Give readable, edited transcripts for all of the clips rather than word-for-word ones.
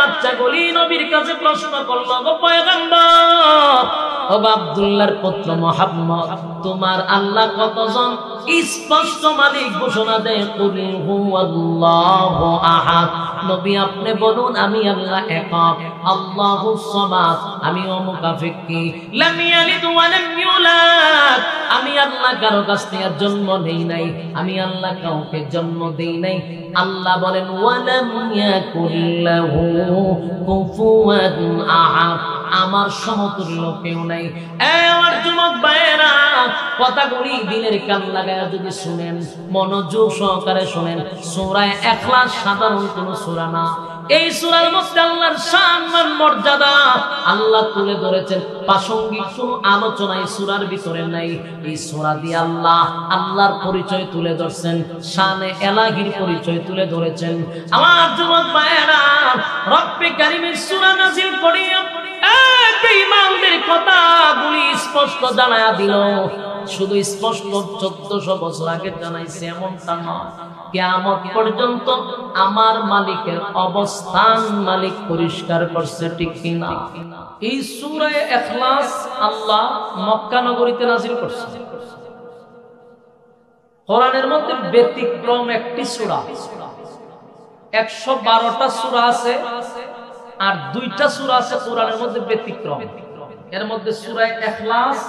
বাচ্চাগুলি নবীর কাছে প্রশ্ন করল, গো পয়গম্বর, ও আব্দুল্লাহর পুত্র মুহাম্মদ, তোমার আল্লাহ কতজন? স্পষ্ট মালিক ঘোষণা দেয়, কুল হুয়াল্লাহু আহাদ। নবী আপনি বলুন, আমি আল্লাহ একক, আল্লাহুস সামাদ, আমি অমুকাফিক্কি, লাম ইয়ালিদ ওয়া লাম ইউলাদ, আমি আল্লাহ কারো কাছ থেকে জন্ম নেই নাই, আমি আল্লাহ কাউকে জন্ম দেই নাই। আল্লাহ বলেন, ওয়া লাম ইয়াকুল লাহু কুফুয়ান আহাদ, আমার সমতুল্য কেউ নাই। আমার যুবক ভাইয়েরা, কথাগুলি দিলের কান লাগায় যদি শুনেন, মনোযোগ সহকারে শুনেন, সূরা ইখলাস সাধারণ কোন সূরা না। এই সূরার মধ্যে আল্লাহর সম্মান মর্যাদা আল্লাহ তুলে ধরেছেন। প্রাসঙ্গিক কোন আলোচনা এই সূরার ভিতরে নাই। এই সূরা দিয়ে আল্লাহ আল্লাহর পরিচয় তুলে ধরছেন, শানে এলাহির পরিচয় তুলে ধরেছেন। আমার যুবক ভাইয়েরা, রব্বে কারীমের সূরা নাযিল করিয়া বেঈমানদের কথাগুলি স্পষ্ট জানায়া দিল। শুধু স্পষ্ট 1400 বছর আগে জানাইছে এমনটা নয়, কিয়ামত পর্যন্ত আমার মালিকের অবস্থান মালিক পরিষ্কার করছে, ঠিক কিনা? এই সূরা ইখলাস আল্লাহ মক্কা নগরীতে নাযিল করছে। কোরআনের মধ্যে ব্যতিক্রম একটি সূরা, 112টা সূরা আছে, আর 2টা সূরা আছে কোরআনের মধ্যে ব্যতিক্রম। এর মধ্যে সূরা ইখলাস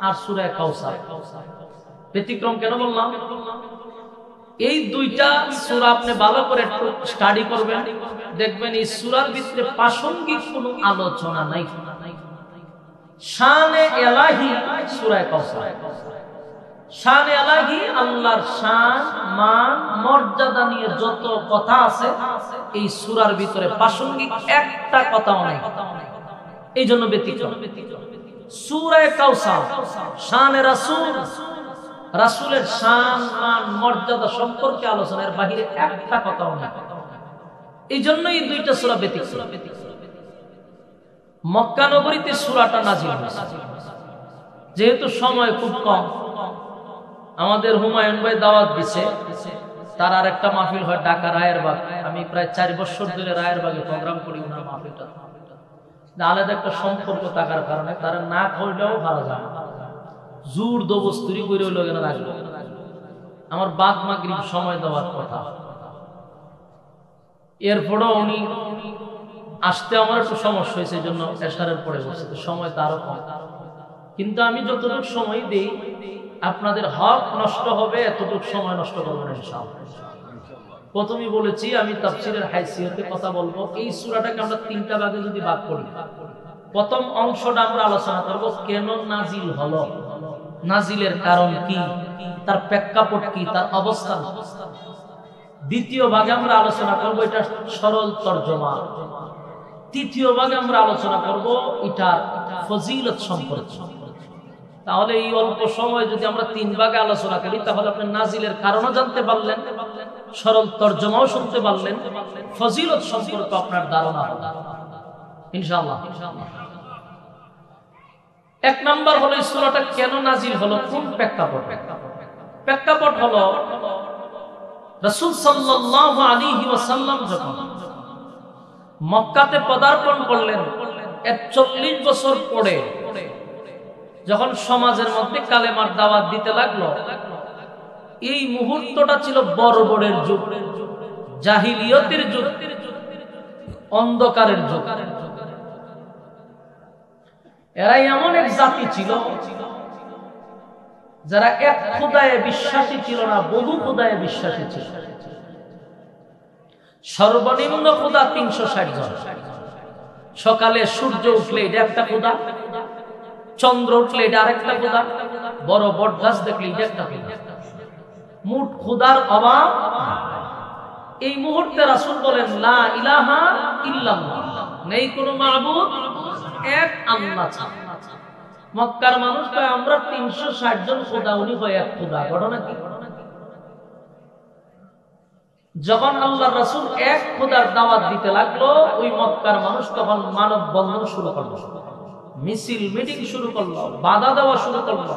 আর সূরা কাউসার। ব্যতিক্রম কেন বললাম? এই 2টা সূরা আপনি ভালো করে স্টাডি করবেন, দেখবেন এই সূরার ভিতরে প্রাসঙ্গিক কোনো আলোচনা নাই। শানে এলাহি সূরা কাউসার, শানে এলাহি আল্লাহর শান, মান, মর্যাদা নিয়ে যত কথা আছে এই সূরার ভিতরে প্রাসঙ্গিক একটা কথাও নাই, এই জন্য ব্যতিক্রম। সূরা কাউসার শানে রাসূল, রাসূলের শান, মান, মর্যাদা সম্পর্কে আলোচনার বাহিরে একটা কথাও নাই, এই জন্য এই 2টা সূরা ব্যতিক্রম। মক্কা নগরীতে সূরাটা নাযিল হয়েছে। যেহেতু সময় খুব কম, আমাদের হুমায়ুন ভাই দাওয়াত দিছে, তার আর একটা মাহফিল হয় ঢাকা রায়েরবাগ। আমি প্রায় 4 বছর ধরে রায়েরবাগে প্রোগ্রাম করি, ওনার মাহফিলটা আলাদা একটা সম্পর্ক থাকার কারণে তারা না করলেও ভালো যায়, জোর দবস্তুরি করে হইল কেন রাখবো। আমার বাদ মাগরিব সময় দেওয়ার কথা, এরপরও উনি আসতে আমার একটু সমস্যা হয়েছে, এই জন্য এশারের পরে বসে, সময় তারও কম। কিন্তু আমি যতটুকু সময় দেই, আপনাদের হক নষ্ট হবে এতটুকু সময় নষ্ট করবো না ইনশাআল্লাহ। প্রথমেই বলেছি আমি তাফসীরের হাইসিয়তে কথা বলবো। এই সূরাটাকে আমরা 3টা ভাগে যদি ভাগ করি, প্রথম অংশটা আমরা আলোচনা করব কেন নাজিল হলো, নাজিলের কারণ কি, তার প্রেক্ষাপট কি, তার অবস্থান। দ্বিতীয় ভাগে আমরা আলোচনা করব এটা সরল তরজমা। তৃতীয় ভাগে আমরা আলোচনা করব এটার ফজিলত সম্পর্কে। তাহলে এই অল্প সময় যদি আমরা 3 ভাগে আলোচনা করি, তাহলে আপনি নাজিলের কারণও জানতে পারলেন, সরল তরজমাও শুনতে পারলেন, ফজিলত সম্পর্কে আপনার ধারণা হবে ইনশাআল্লাহ। 1 নাম্বার হলো এই সূরাটা কেন নাজিল হলো, কোন প্রেক্ষাপট? প্রেক্ষাপট হলো রাসূল সাল্লাল্লাহু আলাইহি ওয়াসাল্লাম যখন মক্কাতে পদার্পণ করলেন, 40 বছর পরে যখন সমাজের মধ্যে কালেমার দাওয়াত দিতে লাগলো, এই মুহূর্তটা ছিল বর্বরের যুগ, জাহিলিয়তের যুগ, অন্ধকারের যুগ। এরা এমন এক জাতি ছিল যারা এক খোদায়ে বিশ্বাসী ছিল না, বহু খোদায়ে বিশ্বাসী ছিল। সর্বনিম্ন খোদা 360 জন। সকালে সূর্য উঠলে এটা একটা খোদা, চন্দ্র উঠলে এটা আরেকটা খোদা, বড় বটগাছ দেখলে এটা একটা খোদা। মোট খোদার অভাব। এই মুহূর্তে রাসূল বলেন লা ইলাহা ইল্লাল্লাহ, নেই কোনো মাবুদ, এক আল্লাহ ছাড়া। মক্কার মানুষ কয় আমরা 360 জন খোদা, উনি কয় এক খোদা। ঘটনা কি? যখন আল্লাহর রাসূল এক খোদার দাওয়াত দিতে লাগলো, ওই মক্কার মানুষ তখন মানব বন্ধন শুরু করলো, মিছিল মিটিং শুরু করলো, বাধা দেওয়া শুরু করলো,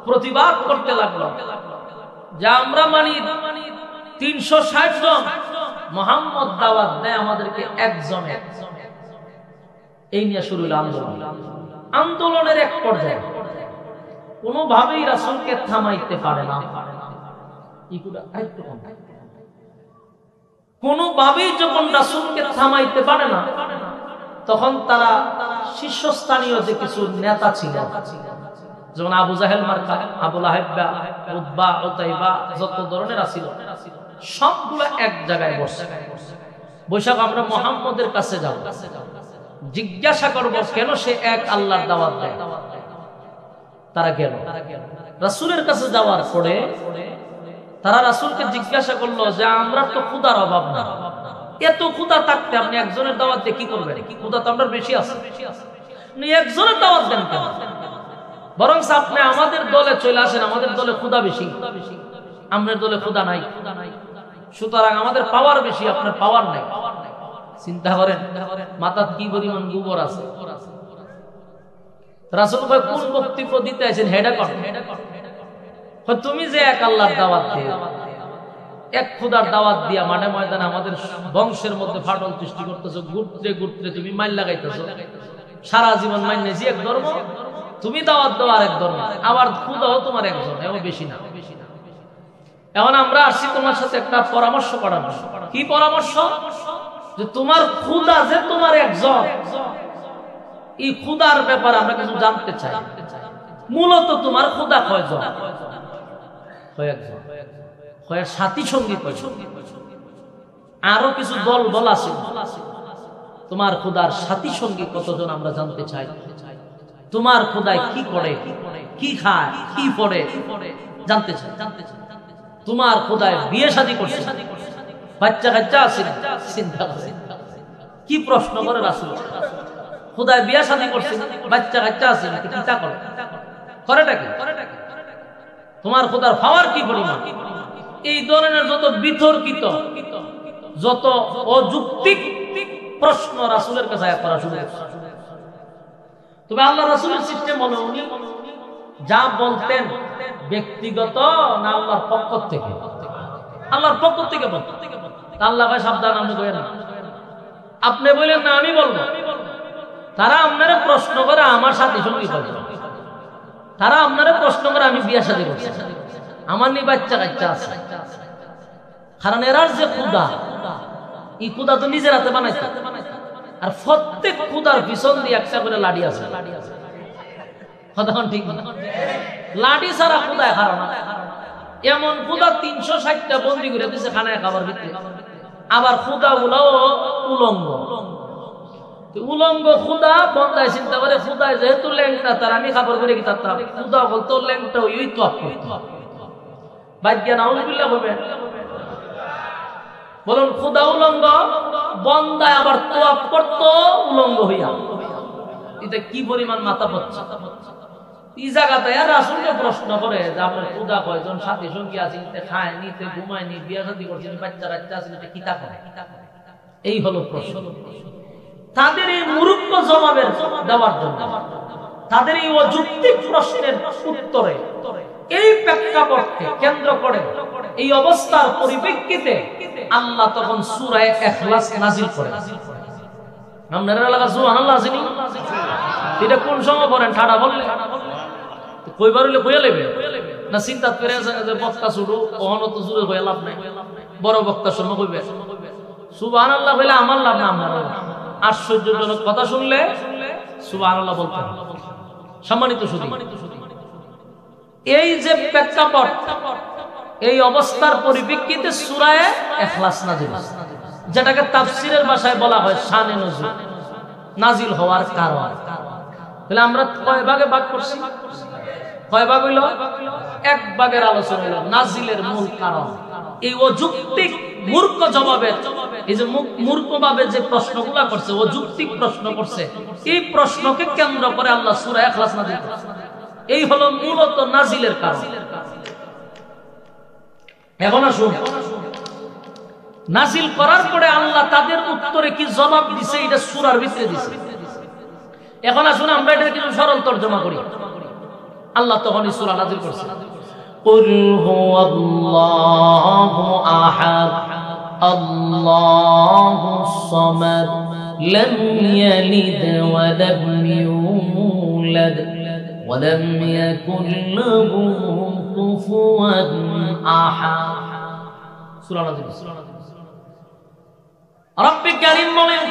প্রতিবাদ করতে লাগলো যে আমরা মানি 360 জন, মুহাম্মদ দাওয়াত দেয় আমাদেরকে একজনে, এই নিয়ে শুরু হলো আন্দোলন। আন্দোলনের এক পর্যায়ে কোনোভাবেই রাসূলকে থামাইতে পারে না, কোনোভাবেই যখন রাসূলকে থামাইতে পারে না, তখন তারা শীর্ষস্থানীয় যে কিছু নেতা ছিল, যেমন আবু জাহেল মার্কা, আবু লাহাব, উতবা, উতাইবা, যত ধরনের ছিল, সবগুলো এক জায়গায় বসে বৈশাখ আমরা মুহাম্মদের কাছে যাব, জিজ্ঞাসা করব কেন সে এক আল্লাহর দাওয়াত দেয়। তারা গেল রাসূলের কাছে যাওয়ার পরে তারা রাসূলকে জিজ্ঞাসা করলো যে আমরা তো ক্ষুধার অভাব না, এত ক্ষুধা থাকতে আপনি একজনের দাওয়াত দিয়ে কি করবেন? ক্ষুধা তো আমরা বেশি আছে, একজনের দাওয়াত দেন কেন? বরং আপনি আমাদের দলে চলে আসেন, আমাদের দলে ক্ষুধা বেশি, আমাদের দলে ক্ষুধা নাই, সুতরাং আমাদের পাওয়ার বেশি, আপনার পাওয়ার নাই। চিন্তা করেন মাথার কি পরিমাণ গোবর আছে। রাসূল ভাই কোন বক্তব্য দিতে আছেন হেডা কর, তুমি যে এক আল্লাহর দাওয়াত দিও, এক খোদার দাওয়াত দিয়া মাঠে ময়দানে আমাদের বংশের মধ্যে ফাটল সৃষ্টি করতেছো, গুত্রে গুত্রে তুমি মাইল লাগাইতেছো, সারা জীবন মাইনেছি এক ধর্ম, তুমি দাওয়াত দাও আর এক ধর্ম, আবার খুদাও তোমার একজন, এমন বেশি না। এখন আমরা আসছি তোমার সাথে একটা পরামর্শ করার। কি পরামর্শ? যে তোমার খুদা যে তোমার একজন, এই খুদার ব্যাপারে আমরা কিছু জানতে চাই। মূলত তোমার খুদা কয়জন? কয়েকজন, কয়েক সাথী সঙ্গী কয়জন? আরো কিছু দল বল আছে, তোমার খুদার সাথী সঙ্গী কতজন আমরা জানতে চাই। তোমার খুদায় কি করে, কি খায়, কি পড়ে জানতে চাই। তোমার খুদায় বিয়ে শাদী করছে, বাচ্চা কাচ্চা আছে, চিন্তা করে কি প্রশ্ন করে রাসূল? খুদায় বিয়ে শাদী করছে, বাচ্চা কাচ্চা আছে, চিন্তা করে করেটা কি? তোমার খুদার পাওয়ার কি পরিমাণ? এই ধরনের যত বিতর্কিত, যত অযৌক্তিক প্রশ্ন রাসূলের কাছে করা শুরু হয়েছে। তবে আল্লাহ রাসূলের সিস্টেম হলো উনি যা বলতেন ব্যক্তিগত না আল্লাহর পক্ষ থেকে? আল্লাহর পক্ষ থেকে বলতেন। আল্লাহ ভাই সাবধান, আপনি বলেন না, আপনি বলেন না আমি বলবো। তারা আপনারা প্রশ্ন করে আমার সাথী সঙ্গী বলবে, তারা আপনারা প্রশ্ন করে আমি বিয়ে শাদী করছি, আমার নি বাচ্চা কাচ্চা আছে। কারণ এরার যে খুদা, এই খুদা তো নিজের হাতে বানাইছে, আর প্রত্যেক খুদার পিছন দিয়ে একটা করে লাঠি আছে। ঠিক লাঠি ছাড়া খুদায় হারা না। এমন খুদা 360টা বন্দি করে দিচ্ছে খানায় খাবার ভিতরে। আবার খুদা গুলাও উলঙ্গ, উলঙ্গ খুদা বন্দায় চিন্তা করে খুদায় যেহেতু ল্যাংটা, তার আমি খাবার করে কি তার খুদা বলতো ল্যাংটা ওই তো বাজ্ঞা নাউজুবিল্লাহ হবে। বলুন খুদা উলঙ্গ, বন্দায় আবার তোয়াপ করতো উলঙ্গ হইয়া। এটা কি পরিমাণ মাথা পড়ছে। এই জায়গাতে রাসূলকে প্রশ্ন করে যে আপনার খুদা কয়জন, সাথী সঙ্গী আছে, খায় নিতে, ঘুমায় নি, বিয়ে শাদী করছেন, বাচ্চা বাচ্চা আছে, এটা কিতা করে? এই হলো প্রশ্ন। তাদের এই মূর্খ জবাবের দেওয়ার জন্য, তাদের এই অযৌক্তিক প্রশ্নের উত্তরে, এই প্রেক্ষাপটকে কেন্দ্র করে, এই অবস্থার পরিপ্রেক্ষিতে আল্লাহ তখন সূরা ইখলাস নাযিল করে। আপনারা লাগা সুবহানাল্লাহ আসেনি? এটা কোন সময় পড়েন? ঠাডা বললে কইবার হইলে কইয়া লইবে না? চিন্তা করে আছে যে বক্তা শুরু ওহন তো শুরু হয়ে লাভ নাই, বড় বক্তা শুনে কইবে সুবহানাল্লাহ বলে আমার লাভ না। আপনারা আশ্চর্যজনক কথা শুনলে সুবহানাল্লাহ বলতে হবে। সম্মানিত সুধী, এই যে প্রেক্ষাপট, এই অবস্থার পরিপ্রেক্ষিতে সূরা ইখলাস নাযিল, যেটাকে তাফসীরের ভাষায় বলা হয় শানে নুজুল, নাযিল হওয়ার কারণ। তাহলে আমরা কয় ভাগে ভাগ করছি? কয় ভাগ হইল? এক ভাগের আলোচনা হইল নাযিলের মূল কারণ। এই অযৌক্তিক মূর্খ জবাবের, এই যে মূর্খভাবে যে প্রশ্নগুলা করছে, অযৌক্তিক প্রশ্ন করছে, এই প্রশ্নকে কেন্দ্র করে আল্লাহ সূরা ইখলাস নাযিল করেছে। এই হলো মূলত নাযিলের কারণ। এখন আসুন, নাযিল করার পরে আল্লাহ তাদের উত্তরে কি জবাব দিছে এটা সূরার ভিতরে দিছে। এখন আসুন আমরা এটা কিছু সরল তরজমা করি। আল্লাহ তখন এই সূরা নাযিল করছে, কুল হুয়াল্লাহু আহাদ, আল্লাহুস সামাদ লাম ইয়ালিদ ওয়া লাম ইউলাদ ওয়া লাম ইয়াকুল লাহু কুফুয়ান আহাদ। সূরা নাজিল। রব্বে কারীম বলেন,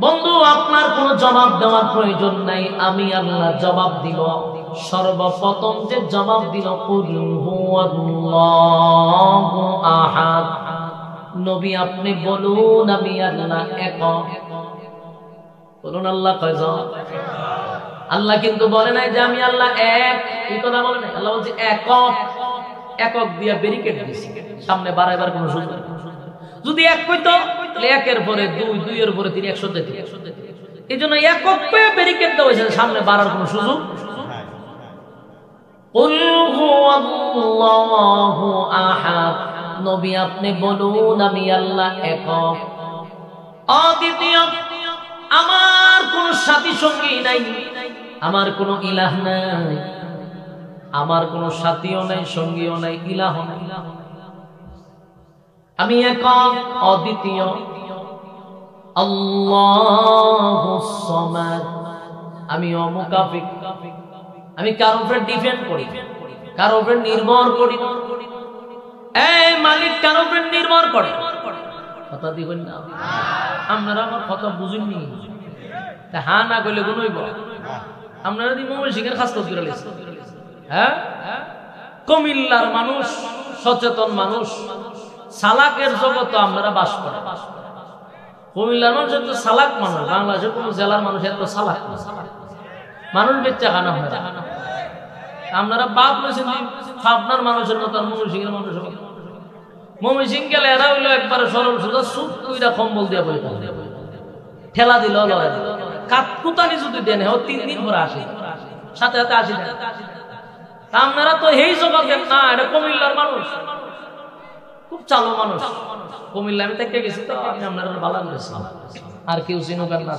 বন্ধু আপনার কোনো জবাব দেওয়ার প্রয়োজন নাই, আমি আল্লাহ জবাব দিব। সর্বপ্রথম যে জবাব দিল কুল হুয়াল্লাহু আহাদ, নবী আপনি বলুন আমি আল্লাহ একক। বলুন আল্লাহ কয়জন? আল্লাহ কিন্তু বলে নাই যে আমি আল্লাহ এক, এই কথা বলে নাই। আল্লাহ বলছে একক। একক দিয়া ব্যারিকেড দিয়েছে, সামনে বাড়াইবার কোনো সুযোগ নেই। যদি এক কইতো তাহলে একের পরে দুই, দুইয়ের পরে তিন, 100 দিত। এই জন্য একক পেয়ে ব্যারিকেড দেওয়া হয়েছে, সামনে বাড়ার কোনো সুযোগ। কুল হুয়াল্লাহু আহাদ, নবী আপনি বলুন আমি আল্লাহ একক, অদ্বিতীয়, আমার কোন সাথী সঙ্গী নাই, আমার কোন ইলাহ নাই, আমার কোন সাথীও নাই, সঙ্গীও নাই, ইলাহ নাই। আমি একক, অদ্বিতীয়। আল্লাহুস সামাদ, আমি অমুকাফিক, আমি কারোর উপর ডিপেন্ড করি, কারোর উপর নির্ভর করি না। এই মালিক কারোর উপর নির্ভর করে, কথা দিবেন না। আপনারা আমার কথা বুঝেননি, হ্যাঁ না কইলে কোন হইব। আপনারা দি মোবাইল শিখের খাস করে লেছে। হ্যাঁ, কুমিল্লার মানুষ, সচেতন মানুষ, সালাকের জগতে আপনারা বাস করে। কুমিল্লার মানুষ এত সালাক মানুষ, বাংলাদেশের কোন জেলার মানুষ এত সালাক মানুষ বেচা খানা হয়। আপনারা বাপ বলেছেন আপনার মানুষের মতো ময়মনসিংহের মানুষের মতো। ময়মনসিংহ গেলে এরা হইলো একবারে সরল সোজা, সুপ কইরা কম্বল দিয়া বই ঠেলা দিল, কাতকুতানি যদি দেন 3 দিন পরে আসে, সাথে সাথে আসি না। আপনারা তো এই জগতের না, এটা কুমিল্লার মানুষ, খুব চালু মানুষ। কুমিল্লা আমি থেকে গেছি তো, আমি আপনারা ভালো করেছি। আর কেউ চিনুক না।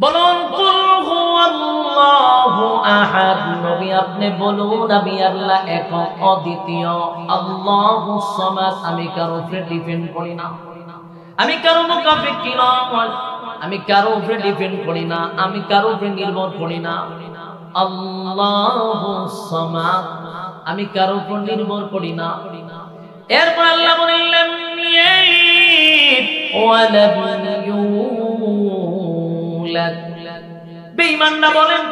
বলুন কুল হুয়াল্লাহু আহাদ, নবী আপনি বলুন আমি আল্লাহ একক, অদ্বিতীয়। আল্লাহুস সামাদ, আমি কারো উপরে ডিপেন্ড করি না, আমি কারো মুকাফিক না, আমি কারো উপরে ডিপেন্ড করি না, আমি কারো উপরে নির্ভর করি না। আল্লাহুস সামাদ, আমি কারো উপর নির্ভর করি না। এরপর আল্লাহ বলেন লাম ইয়ালিদ ওয়া লাম ইউলাদ। বেঈমানরা বলেন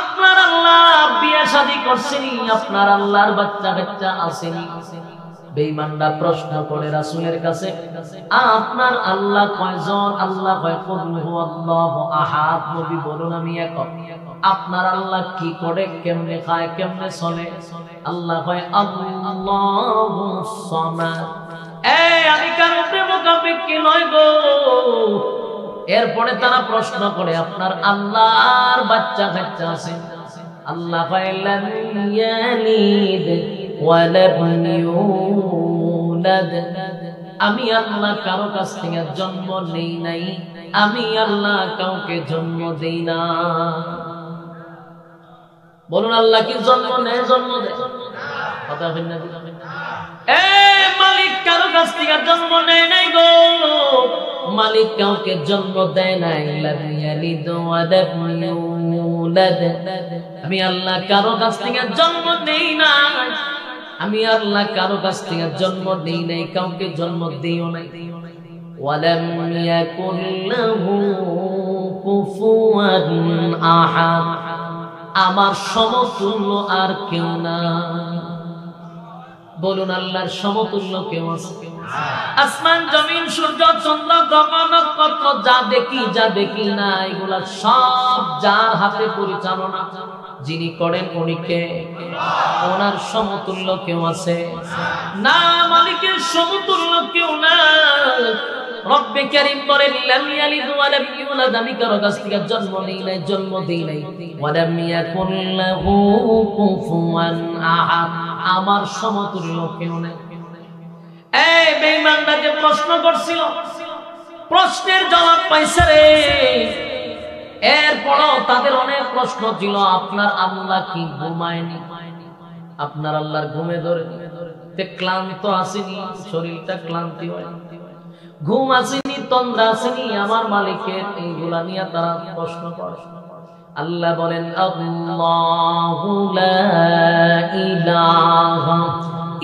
আপনার আল্লাহ বিয়ে শাদী করছেনি, আপনার আল্লাহর বাচ্চা কাচ্চা আসেনি। বেঈমানরা প্রশ্ন করে রাসূলের কাছে, আপনার আল্লাহ কয়জন? আল্লাহ কয় কুল হুয়াল্লাহু আহাদ, নবী বলুন আমি একক। আপনার আল্লাহ কি করে, কেমনে খায়, কেমনে চলে? আল্লাহ কয় আল্লাহুস সামাদ। এই আমি কারো উপরে মুকাফিক কি নয় গো। এরপরে তারা প্রশ্ন করে আপনার আল্লাহর বাচ্চা কাচ্চা আছে? আল্লাহ কয় লাম ইয়ালিদ ওয়া লাম ইউলাদ, আমি আল্লাহ কারো কাছ থেকে জন্ম নেই নাই, আমি আল্লাহ কাউকে জন্ম দেই না। বলুন আল্লাহ কি জন্ম নেয়, জন্ম দেয়? কথা বলেন না। মালিক কারো কাছ থেকে জন্ম নেয় নাই গো, মালিক কাউকে জন্ম দেয় নাই। লাম ইয়ালিদ ওয়া লাম ইউলাদ, আমি আল্লাহ কারো কাছ থেকে জন্ম নেই না, আমি আল্লাহ কারো কাছ থেকে জন্ম দেই নাই, কাউকে জন্ম দিও নাই। ওয়া লাম ইয়াকুল লাহু কুফুয়ান আহাদ, আমার সমতুল্য আর কেউ না। বলুন আল্লাহর সমতুল্য কেউ আছে? আসমান জমিন সূর্য চন্দ্র গ্রহ নক্ষত্র যা দেখি যা দেখি না, এগুলা সব যার হাতে পরিচালনা, যিনি করেন উনি কে? ওনার সমতুল্য কেউ আছে না, মালিকের সমতুল্য কেউ না। রব্বে কারীম বলেন লাম ইয়ালিদ ওয়া লাম ইউলাদ, আমি কারো কাছ থেকে জন্ম নেই নাই, জন্ম দেই নাই। ওয়া লাম ইয়াকুল লাহু কুফুয়ান আহাদ, আমার সমতুল্য কেউ নাই। এই বেঈমানরা যে প্রশ্ন করছিল, প্রশ্নের জবাব পাইছে রে। এরপরও তাদের অনেক প্রশ্ন ছিল, আপনার আল্লাহ কি ঘুমায়নি? আপনার আল্লাহর ঘুমে ধরে? ক্লান্ত আসেনি, শরীরটা ক্লান্তি হয়, ঘুম আসেনি, তন্দ্রা আসেনি, আমার মালিকের এইগুলা নিয়ে তারা প্রশ্ন করে। আল্লাহ বলেন আল্লাহু লা ইলাহা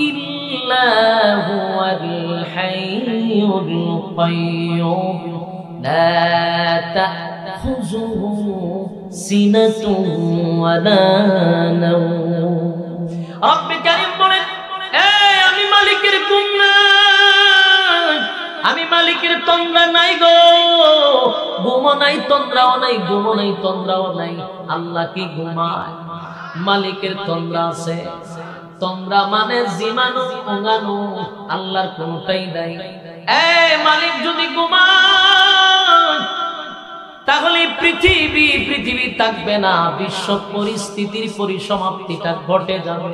ইল্লা হুয়াল হাইয়ুল কাইয়্যুম লা তাখুযুহু সিনাতুন ওয়া লা নাওম। রব্বে কারীম বলেন, আমি মালিকের ঘুম নাই, আমি মালিকের তন্দ্রা নাই গো, ঘুমও নাই, তন্দ্রাও নাই, ঘুমও নাই, তন্দ্রাও নাই। আল্লাহ কি ঘুমায়? মালিকের তন্দ্রা আছে। তন্দ্রা মানে জীবাণু, অঙ্গাণু, আল্লাহর কোনটাই নাই। মালিক যদি ঘুমায় তাহলে পৃথিবী থাকবে না, বিশ্ব পরিস্থিতির পরিসমাপ্তিটা ঘটে যাবে।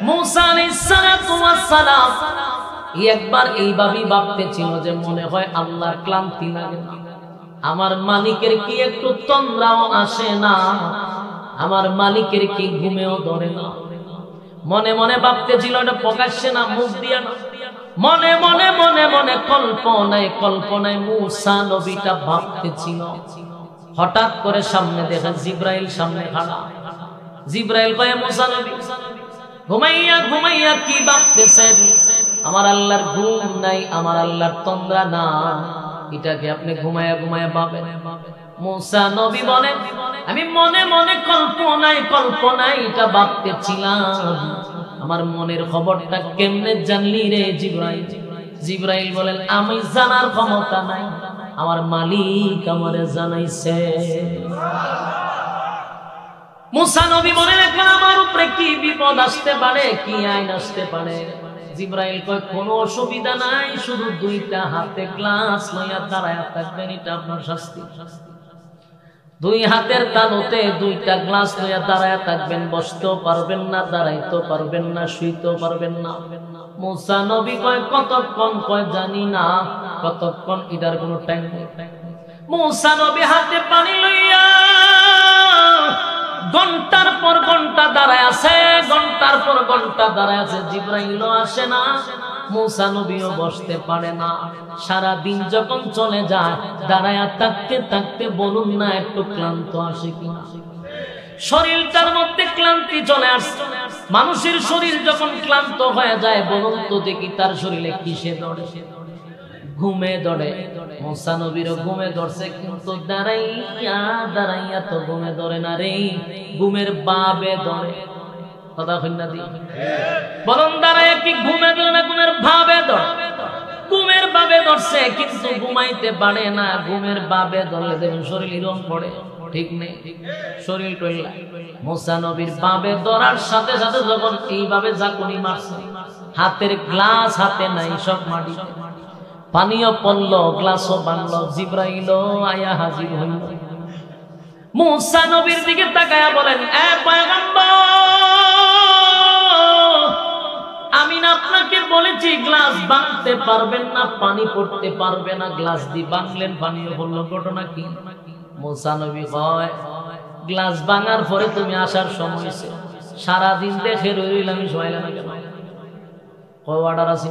মুসা আলাইহিস সালাম একবার এইভাবেই ভাবতেছিল যে মনে হয় আল্লাহর ক্লান্তি লাগে না, আমার মালিকের কি একটু তন্দ্রাও আসে না, আমার মালিকের কি ঘুমেও ধরে না। মনে মনে ভাবতেছিল, এটা প্রকাশ্যে না, মুখ দিয়া না, মনে মনে মনে মনে কল্পনায় মুসা নবীটা ভাবতেছিল। হঠাৎ করে সামনে দেখে জিব্রাইল সামনে খাড়া। জিব্রাইল কয়, মুসা নবী ঘুমাইয়া ঘুমাইয়া কি ভাবতেছেন? আমার আল্লাহর ঘুম নাই, আমার আল্লাহর তন্দ্রা না, এটাকে আপনি ঘুমাইয়া ঘুমাইয়া ভাবেন? মুসা নবী বলেন, আমি মনে মনে কল্পনায় এটা ভাবতেছিলাম। আমার মনের খবরটা কেমনে জানলি রে জিব্রাইল? জিব্রাইল বলেন, আমি জানার ক্ষমতা নাই, আমার মালিক আমারে জানাইছে। মুসা নবী বলেন, এখন আমার উপরে কি বিপদ আসতে পারে, কি আইন আসতে পারে? জিব্রাইল কয়, কোনো অসুবিধা নাই, শুধু দুইটা হাতে গ্লাস লইয়া দাঁড়ায়া থাকবেন, এটা আপনার শাস্তি। দুই হাতের তালুতে দুইটা গ্লাস লইয়া দাঁড়ায়া থাকবেন, বসতেও পারবেন না, দাঁড়াইতেও পারবেন না, শুইতেও পারবেন না। মুসা নবী কয়, কতক্ষণ? কয়, জানি না কতক্ষণ, এটার কোনো টাইম নেই। মুসা নবী হাতে পানি লইয়া ঘন্টার পর ঘন্টা দাঁড়ায় আছে, ঘন্টার পর ঘন্টা দাঁড়ায় আছে, জিব্রাইলও আসে না, মুসা নবীও বসতে পারে না। সারা দিন যখন চলে যায়, দাঁড়ায় থাকতে থাকতে বলুন না একটু ক্লান্ত আসে কিনা? শরীরটার মধ্যে ক্লান্তি চলে আসছে। মানুষের শরীর যখন ক্লান্ত হয়ে যায়, বলুন তো দেখি তার শরীরে কিসে ধরে? ঘুমে ধরে। মুসা নবীরও ঘুমে ধরছে, কিন্তু দাঁড়াইয়া তো ঘুমে ধরে না রে, ঘুমের বাবে ধরে। কথা কইনা দি বলুন, দাঁড়াইয়া কি ঘুমে ধরে না ঘুমের ভাবে ধরে? ঘুমের বাবে ধরছে, কিন্তু ঘুমাইতে পারে না। ঘুমের বাবে ধরলে দেখুন শরীর রং পড়ে, ঠিক নেই, শরীর টইলা। মুসা নবীর বাবে ধরার সাথে সাথে যখন এইভাবে জাকুনি মারছে, হাতের গ্লাস হাতে নাই, সব মাটিতে। পানিও পড়ল, গ্লাসও বানল, জিব্রাইলও আয়া হাজির হইল। মুসা নবীর দিকে তাকায়া বলেন, এ পয়গম্বর, আমি না আপনাকে বলেছি গ্লাস ভাঙতে পারবেন না, পানি পড়তে পারবে না, গ্লাস দিয়ে ভাঙলেন, পানিও পড়ল, ঘটনা কি? মুসা নবী কয়, গ্লাস ভাঙার পরে তুমি আসার সময় হয়েছে, সারাদিন দেখে রইলাম, শোয়াইলাম না কেন? কয় অর্ডার আছে?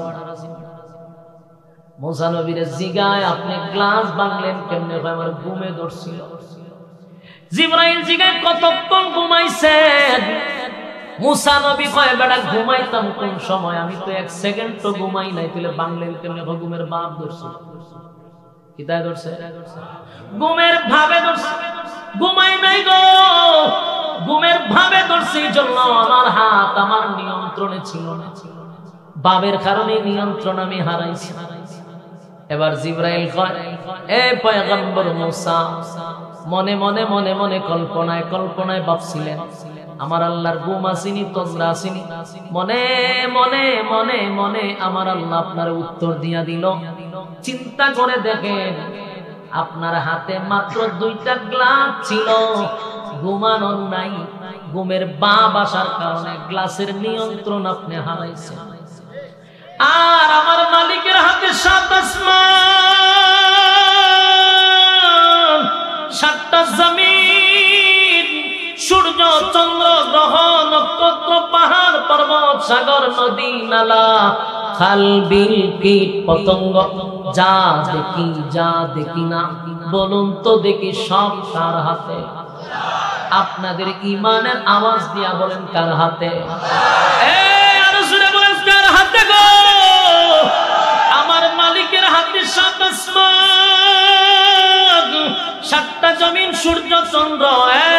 মুসা নবীর জিগায়, আপনি গ্লাস ভাঙলেন কেমনে? আমার ঘুমে ধরছিল। জিব্রাইল জিগায়, কতক্ষণ ঘুমাইছেন? মুসা নবী কয়, বেটা ঘুমাইতাম কোন সময়, আমি তো এক সেকেন্ড তো ঘুমাই নাই, তুই ভাঙলেন কেমনে? ঘুমের ভাব ধরছে। কিতায় ধরছে? ঘুমের ভাবে ধরছে, ঘুমাই নাই গো, ঘুমের ভাবে ধরছে। এই জন্য আমার হাত আমার নিয়ন্ত্রণে ছিল না, ভাবের কারণে নিয়ন্ত্রণ আমি হারাইছি। এবার জিব্রাইল কয়, এ পয়গম্বর মুসা, মনে মনে মনে মনে কল্পনায় ভাবছিলেন, আমার আল্লাহর ঘুম আসেনি, তন্দ্রা আসেনি। মনে মনে মনে মনে আমার আল্লাহ আপনার উত্তর দিয়া দিল। চিন্তা করে দেখেন, আপনার হাতে মাত্র দুইটা গ্লাস ছিল, ঘুমানোর নাই, ঘুমের ভাব আসার কারণে গ্লাসের নিয়ন্ত্রণ আপনি হারাইছেন। আর আমার মালিকের হাতে 7 আসমান, 7টা জমিন, সূর্য, চন্দ্র, গ্রহ, নক্ষত্র, পাহাড়, পর্বত, সাগর নদী নালা খাল বিল কীট পতঙ্গ যা দেখি না বলুন তো দেখি সব কার হাতে? আপনাদের ঈমানের আওয়াজ দিয়া বলেন কার হাতে? আরো জোরে বলেন কার হাতে গো? আমার মালিকের হাতে সাত আসমান, সাতটা জমিন, সূর্য চন্দ্র,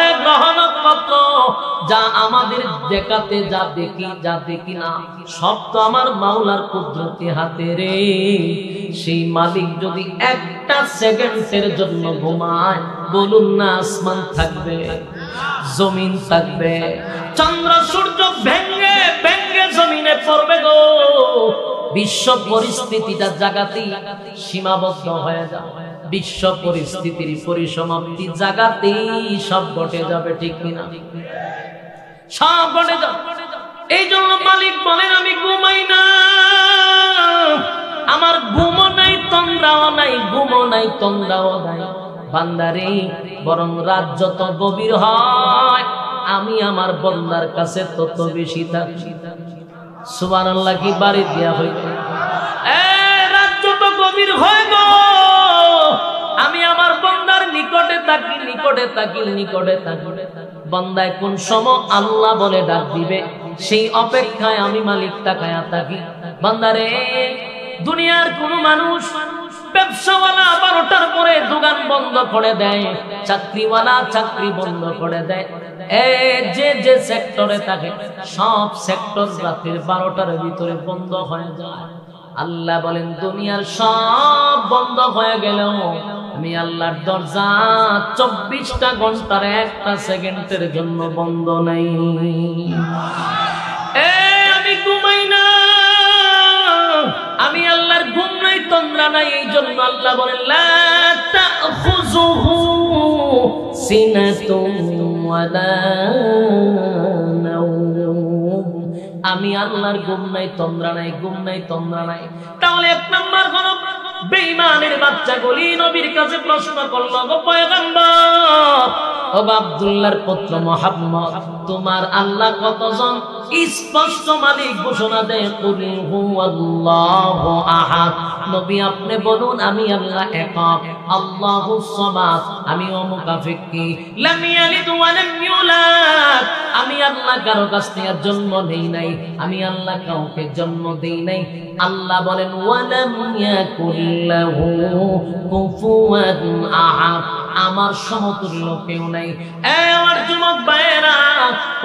এক গ্রহ নক্ষত্র, যা আমাদের দেখাতে যা দেখি না সব তো আমার মাওলার কুদরতি হাতে রে। সেই মালিক যদি একটা সেকেন্ডের জন্য ঘুমায় বলুন না আসমান থাকবে, জমিন থাকবে? চন্দ্র সূর্য ভেঙ্গে ভেঙ্গে জমিনে পড়বে গো। বিশ্ব পরিস্থিতিটা জাগাতেই সীমাবদ্ধ হয়ে যাবে, বিশ্ব পরিস্থিতির পরিসমাপ্তি জাগাতেই সব ঘটে যাবে, ঠিক কিনা? সব ঘটে যাবে। এই জন্য মালিক বলেন আমি ঘুমাই না, আমার ঘুমও নাই তন্দ্রাও নাই, ঘুমও নাই তন্দ্রাও নাই বান্দারে। বরং রাত যত গভীর হয় আমি আমার বান্দার কাছে তত বেশি থাকি। সুবহানাল্লাহ কি বাড়ি দিয়া হইতে? রাত যত গভীর হয় গো আমি আমার বান্দার নিকটে থাকি, নিকটে থাকি, নিকটে থাকি। বান্দায় কোন সময় আল্লাহ বলে ডাক দিবে সেই অপেক্ষায় আমি মালিক তাকায়া থাকি। বান্দারে দুনিয়ার কোন মানুষ ব্যবসাওয়ালা 12টার পরে দোকান বন্ধ করে দেয়, চাকরিওয়ালা চাকরি বন্ধ করে দেয়, যে সেক্টরে থাকে সব সেক্টর রাতের 12টার ভিতরে বন্ধ হয়ে যায়। আল্লাহ বলেন দুনিয়ার সব বন্ধ হয়ে গেল আমি আল্লাহর দরজা 24টা ঘন্টার একটা সেকেন্ডের জন্য বন্ধ নাই। আমি ঘুমাই না, আমি আল্লাহর ঘুম নাই তন্দ্রা নাই। এই জন্য আল্লাহ বলেন লা তাখুযুহু সিনাতুন ওয়ালা নাওম। আমি আল্লাহর ঘুম নাই তন্দ্রা নাই, ঘুম নাই তন্দ্রা নাই। তাহলে এক নাম্বার হলো বেঈমানের বাচ্চাগুলি নবীর কাছে প্রশ্ন করলো, গো পয়গম্বর, ও আব্দুল্লাহর পুত্র মুহাম্মদ, তোমার আল্লাহ কতজন? স্পষ্ট মালিক ঘোষণা দেয় কুল হুয়াল্লাহু আহাদ। নবী আপনি বলুন আমি আল্লাহ একক, আল্লাহুস সামাদ। আমি অমুকাফিকি লাম ইয়ালিদ ওয়া লাম ইউলাদ। আমি আল্লাহ কারো কাছ থেকে জন্ম নেই নাই, আমি আল্লাহ কাউকে জন্ম দেই নাই। আল্লাহ বলেন ওয়ালাম ইয়াকুল লাহু কুফুওয়ান আহাদ, আমার সমতুল্য কেউ নাই। আমার যুবক ভাইয়েরা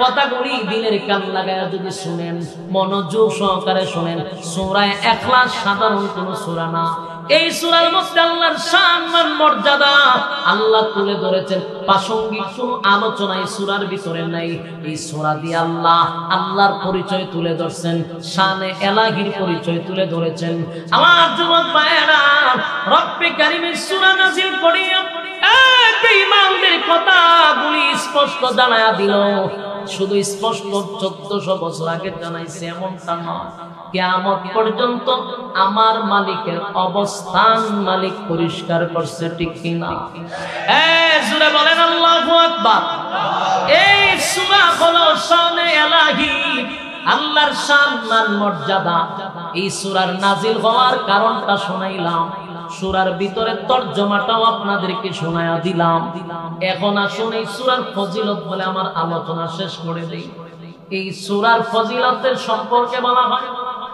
কথাগুলি দিলের কান লাগায় যদি শুনেন, মনোযোগ সহকারে শুনেন। সূরা ইখলাস সাধারণ কোন সূরা না। এই সূরার মধ্যে আল্লাহর সম্মান মর্যাদা আল্লাহ তুলে ধরেছেন। প্রাসঙ্গিক কোন আলোচনা এই সূরার ভিতরে নাই। এই সূরা দিয়ে আল্লাহ আল্লাহর পরিচয় তুলে ধরেছেন, শানে এলাহির পরিচয় তুলে ধরেছেন। আমার যুবক ভাইয়েরা রব্বে কারীমের সূরা নাযিল করিয়া বেঈমানদের কথাগুলি স্পষ্ট জানায়া দিল। শুধু স্পষ্ট 1400 বছর আগে জানাইছে এমনটা নয়, কিয়ামত পর্যন্ত আমার মালিকের অবস্থান মালিক পরিষ্কার করছে, ঠিক কিনা? জোরে বলেন আল্লাহু আকবার। এই সূরা হলো শানে এলাহি, আল্লাহর সম্মান মর্যাদা। এই সূরার নাজিল হওয়ার কারণটা শোনাইলাম, সূরার ভিতরে তরজমাটাও আপনাদেরকে শোনায়া দিলাম। এখন আসুন এই সূরার ফজিলত বলে আমার আলোচনা শেষ করে দেই। এই সূরার ফজিলতের সম্পর্কে বলা হয়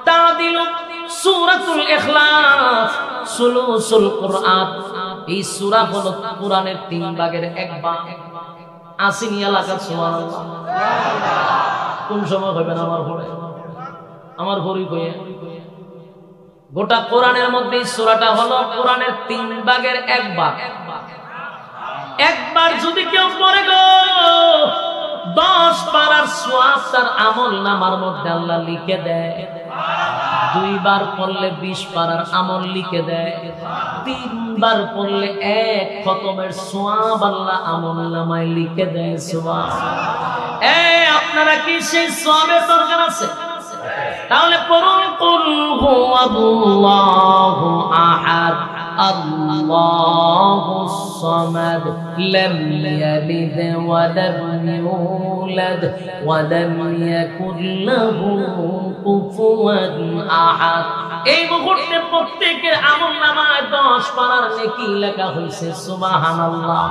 তাদিল সূরাতুল ইখলাস সুলুসুল কুরআন। এই সূরা হলো কুরআনের 3 ভাগের 1 ভাগ। আসিনি এলাকা সুবহানাল্লাহ। কোন সময় হবেন আমার ঘরে, আমার ঘড়ি কইয়ে গোটা কোরআনের মধ্যে সূরাটা হলো কোরআনের 3 ভাগের 1 ভাগ। একবার যদি কেউ পড়ে গো 10 পারার সওয়াব তার আমল নামার মধ্যে আল্লাহ লিখে দেয়। 2 বার পড়লে 20 পারার আমল লিখে দেয়। 3 বার পড়লে 1 খতমের সওয়াব আল্লাহ আমল নামায় লিখে দেয়। সুবহানাল্লাহ। আপনারা কি সেই সওয়াবের দরকার আছে? তাহলে পড়ুন কুল হুয়াল্লাহু আহাদ আল্লাহু আল্লাহুস সামাদ লাম ইয়ালিদ ওয়া লাম ইউলাদ ওয়া লাম ইয়াকুল লাহু কুফুয়ান আহাদ। এই মুহূর্তে প্রত্যেকের আমলনামায় 10 পারার নেকি লেখা হয়েছে। সুবহানাল্লাহ।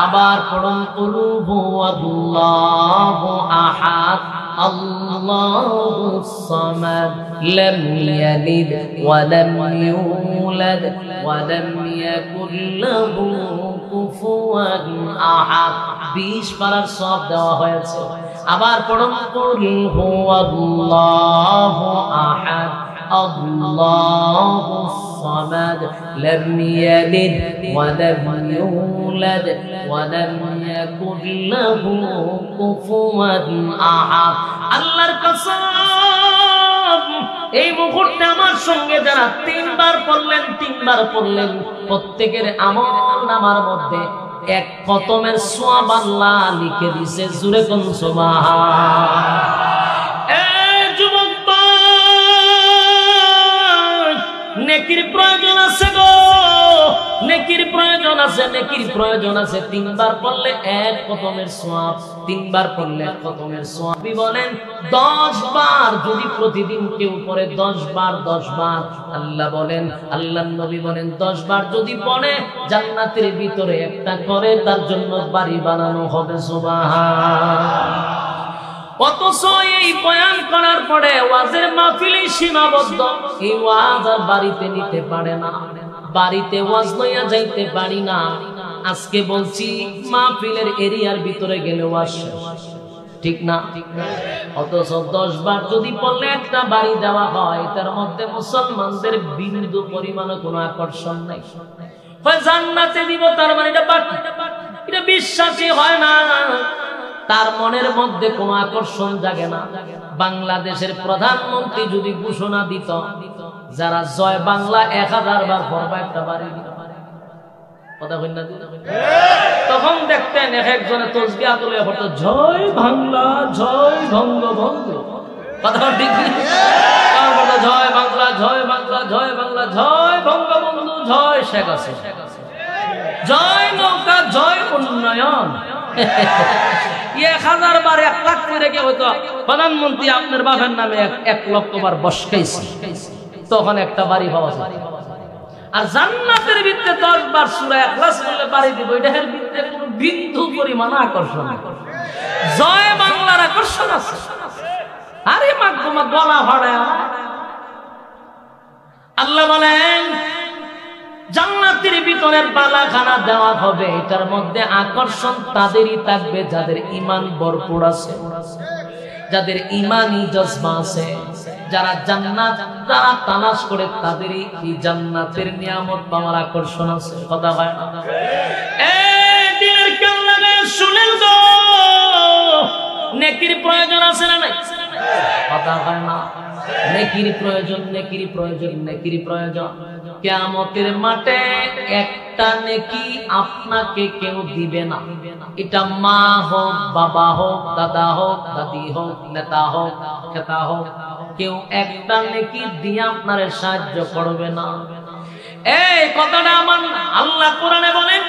আবার পড়ুন কুল হুয়াল্লাহু আহাদ আল্লাহুস সামাদ লাম ইয়ালিদ ওয়া লাম ইউলাদ ওয়া লাম ইয়াকুল লাহু কুফুয়ান আহাদ। 20 পারার সওয়াব দেওয়া হয়েছে। আবার পড়ুন কুল হুয়াল্লাহু আহাদ আল্লাহুস সামাদ লাম ইয়ালিদ ওয়া লাম ইউলাদ ওয়া লাম ইয়াকুল লাহু কুফুয়ান আহাদ। আল্লাহর কসম, এই মুহূর্তে আমার সঙ্গে যারা 3 বার পড়লেন প্রত্যেকের আমলনামার মধ্যে 1 খতমের সওয়াব আল্লাহ লিখে দিয়েছে। জোরে কোন সুবহান। এই যুবক, নেকির প্রয়োজন আছে গো, নেকির প্রয়োজন আছে, নেকির প্রয়োজন আছে। 3 বার পড়লে 1 খতমের সওয়াব, 3 বার পড়লে 1 খতমের সওয়াব। বলেন 10 বার যদি প্রতিদিন কেউ পড়ে 10 বার আল্লাহ বলেন, আল্লাহর নবী বলেন 10 বার যদি পড়ে জান্নাতের ভিতরে একটা করে তার জন্য বাড়ি বানানো হবে। সুবহান। অথচ এই বয়ান করার পরে ওয়াজের মাহফিলে সীমাবদ্ধ। এই ওয়াজ আর বাড়িতে নিতে পারে না, বাড়িতে ওয়াজ লইয়া যাইতে পারি না। আজকে বলছি মাহফিলের এরিয়ার ভিতরে গেলে ওয়াজ, ঠিক না? অথচ 10 বার যদি পড়লে একটা বাড়ি দেওয়া হয়, তার মধ্যে মুসলমানদের বিন্দু পরিমাণে কোনো আকর্ষণ নাই। জান্নাতে দিব তার মানে এটা বিশ্বাসই হয় না, তার মনের মধ্যে কোনো আকর্ষণ জাগে না। বাংলাদেশের প্রধানমন্ত্রী যদি ঘোষণা দিত যারা জয় বাংলা 1000 বার পড়বা একটা বাড়ি দিত, কথা কই না? তখন দেখতেন একজনে তাসবিহ তুলে পড়তো জয় বাংলা জয় বঙ্গবন্ধু, কথা ঠিক কি? তারপরে জয় বাংলা জয় বাংলা জয় বাংলা জয় বঙ্গবন্ধু জয় শেখ হাসিনা জয় নৌকা জয় উন্নয়ন। 1000 বার 1 লাখ করে কে হয়তো প্রধানমন্ত্রী আপনার বাবার নামে 1 লক্ষ বার বসকাইছে, তখন একটা বাড়ি পাওয়া যায়। আর জান্নাতের ভিতরে 10 বার সূরা ইখলাস পড়লে বাড়ি দিব, এটার ভিতরে কোনো বিন্দু পরিমাণ আকর্ষণ নেই। জয় বাংলার আকর্ষণ আছে। আরে মাগমা গলা ফাড়া। আল্লাহ বলেন জান্নাতের ভিতরে বালাখানা দেওয়া হবে, এটার মধ্যে আকর্ষণ তাদেরই থাকবে যাদের ঈমান ভরপুর আছে, যাদের ঈমানি জজবা আছে, যারা জান্নাত যারা তালাশ করে তাদেরই এই জান্নাতের নিয়ামত পাওয়ার আকর্ষণ আছে। কথা হয় না? এই দিনের কান লাগায় শুনেন গো, নেকির প্রয়োজন আছে না নাই? কথা হয় না? নেকির প্রয়োজন, নেকির প্রয়োজন, নেকির প্রয়োজন। কিয়ামতের মাঠে একটা নেকি আপনাকে কেউ দিবে না। এটা মা হোক, বাবা হোক, দাদা হোক, দাদি হোক, নেতা হোক, খেতা হোক, কেউ একটা নেকি দিয়ে আপনার সাহায্য করবে না। এই কথাটা আমার আল্লাহ কোরআনে বলেন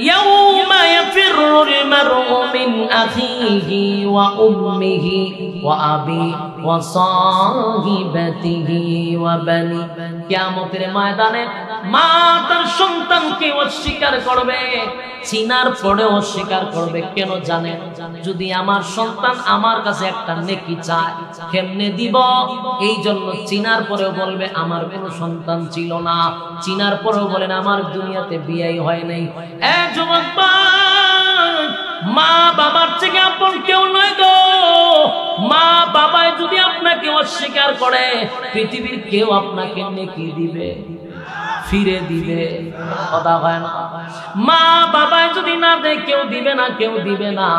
ইয়াউমা ইয়াফিরুল মারউ মিন আখিহি ওয়া উম্মিহি ওয়া আবি ওয়া সাহিবাতিহি ওয়া বানি। কিয়ামতের ময়দানে মা তার সন্তানকে অস্বীকার করবে, চিনার পরে অস্বীকার করবে। কেন জানেন? যদি আমার সন্তান আমার কাছে একটা নেকি চায়, কেমনে দিব? এই জন্য চিনার পরেও বলবে আমার কোনো সন্তান ছিল না, চিনার পরেও বলেন আমার দুনিয়াতে বিয়ে হয় নাই। যুবক মা বাবার থেকে আপন কেউ নয় গো। মা বাবাই যদি আপনাকে অস্বীকার করে, পৃথিবীর কেউ আপনাকে নেকি দিবে, ফিরে দিবে। কথা হয় না? মা বাবাই যদি না দেয় কেউ দিবে না, কেউ দিবে না।